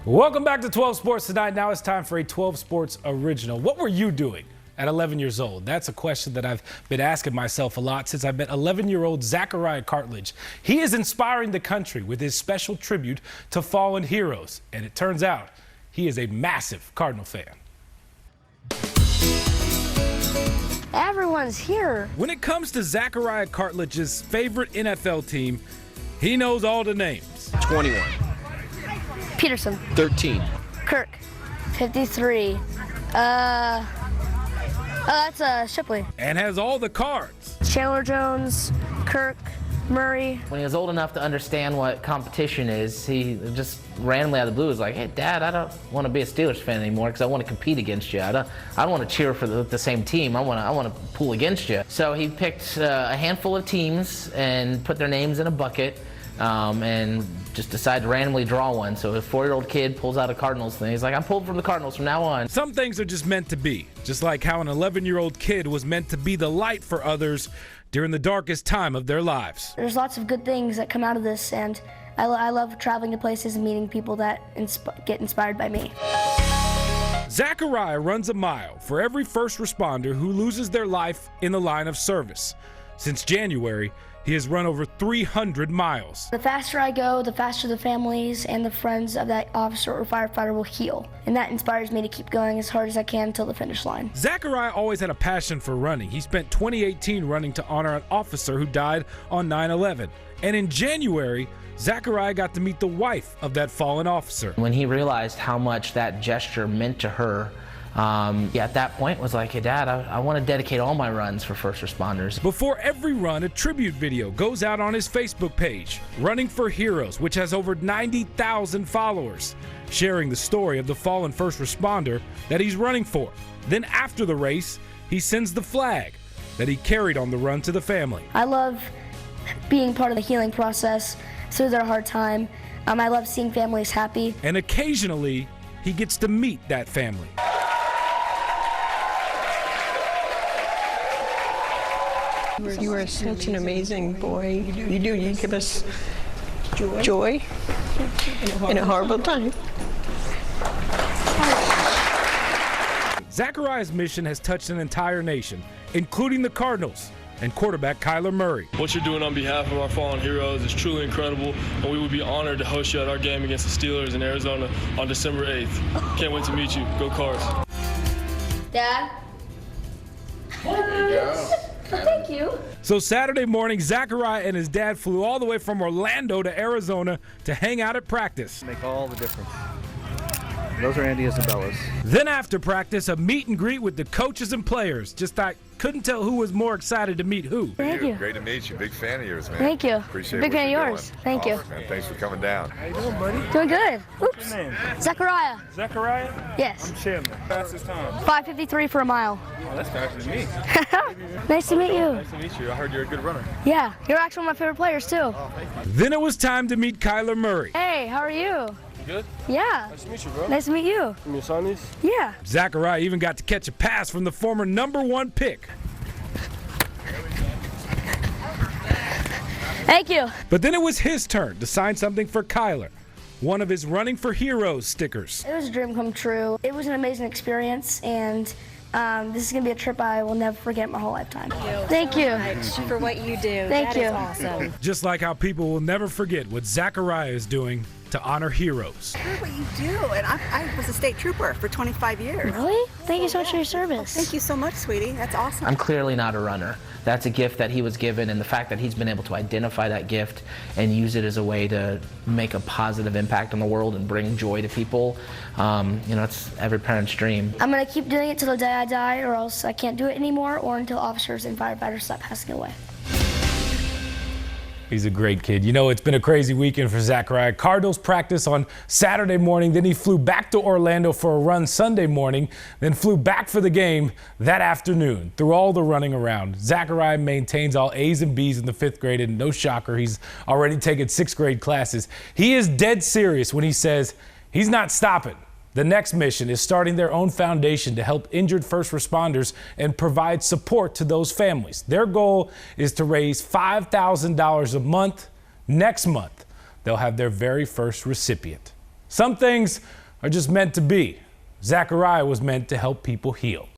Welcome back to 12 Sports tonight. Now it's time for a 12 Sports original. What were you doing at 11 years old? That's a question that I've been asking myself a lot since I met 11-year-old Zechariah Cartledge. He is inspiring the country with his special tribute to fallen heroes. And it turns out he is a massive Cardinal fan. Everyone's here. When it comes to Zechariah Cartledge's favorite NFL team, he knows all the names. 21. Peterson. 13. Kirk. 53. That's Shipley. And has all the cards. Chandler Jones, Kirk, Murray. When he was old enough to understand what competition is, he just randomly out of the blue was like, "Hey, Dad, I don't want to be a Steelers fan anymore because I want to compete against you. I don't want to cheer for the same team. I want to pull against you." So he picked a handful of teams and put their names in a bucket. And just decided to randomly draw one. So a 4-year-old kid pulls out a Cardinals thing. He's like, "I'm pulled from the Cardinals from now on." Some things are just meant to be, just like how an 11-year-old kid was meant to be the light for others during the darkest time of their lives. There's lots of good things that come out of this, and I love traveling to places and meeting people that get inspired by me. Zechariah runs a mile for every first responder who loses their life in the line of service. Since January, he has run over 300 miles. The faster I go, the faster the families and the friends of that officer or firefighter will heal. And that inspires me to keep going as hard as I can until the finish line. Zechariah always had a passion for running. He spent 2018 running to honor an officer who died on 9/11. And in January, Zechariah got to meet the wife of that fallen officer. When he realized how much that gesture meant to her, at that point was like, "Hey, Dad, I want to dedicate all my runs for first responders." Before every run, a tribute video goes out on his Facebook page, Running for Heroes, which has over 90,000 followers, sharing the story of the fallen first responder that he's running for. Then after the race, he sends the flag that he carried on the run to the family. I love being part of the healing process through their hard time. I love seeing families happy. And occasionally, he gets to meet that family. You are such an amazing boy. You do. You give us joy in a horrible time. Zechariah's mission has touched an entire nation, including the Cardinals and quarterback Kyler Murray. What you're doing on behalf of our fallen heroes is truly incredible, and we would be honored to host you at our game against the Steelers in Arizona on December 8th. Can't wait to meet you. Go Cards. Dad? There you go. Thank you. So Saturday morning, Zechariah and his dad flew all the way from Orlando to Arizona to hang out at practice. Make all the difference. Those are Andy Isabella's. Then after practice, a meet and greet with the coaches and players. I couldn't tell who was more excited to meet who. Thank you. Great to meet you. Big fan of yours, man. Thank you. Appreciate Big what fan of you're yours. doing. Thank you. Awesome, man. Thanks for coming down. How you doing, buddy? Doing good. Oops. What's your name? Zechariah. Zechariah? Yes. I'm Chandler. Fastest time. 5:53 for a mile. Oh, that's faster than me. Nice to meet you. Nice to meet you. I heard you're a good runner. Yeah, you're actually one of my favorite players too. Oh, thank you. Then it was time to meet Kyler Murray. Hey, how are you? You good? Yeah. Nice to meet you, bro. Nice to meet you. From your Sonny's? Yeah. Zechariah even got to catch a pass from the former #1 pick. Thank you. But then it was his turn to sign something for Kyler, one of his Running for Heroes stickers. It was a dream come true. It was an amazing experience, and this is going to be a trip I will never forget my whole lifetime. Thank you. For what you do. Thank you. That is awesome. Just like how people will never forget what Zechariah is doing to honor heroes. I heard what you do, and I was a state trooper for 25 years. Really? Thank you so much for your service. Thank you so much, sweetie. That's awesome. I'm clearly not a runner. That's a gift that he was given, and the fact that he's been able to identify that gift and use it as a way to make a positive impact on the world and bring joy to people, it's every parent's dream. I'm going to keep doing it till the day I die, or else I can't do it anymore, or until officers and firefighters stop passing away. He's a great kid. You know, it's been a crazy weekend for Zechariah. Cardinals practice on Saturday morning. Then he flew back to Orlando for a run Sunday morning, then flew back for the game that afternoon. Through all the running around, Zechariah maintains all A's and B's in the 5th grade, and no shocker, he's already taken 6th grade classes. He is dead serious when he says he's not stopping. The next mission is starting their own foundation to help injured first responders and provide support to those families. Their goal is to raise $5,000 a month. Next month, they'll have their very first recipient. Some things are just meant to be. Zechariah was meant to help people heal.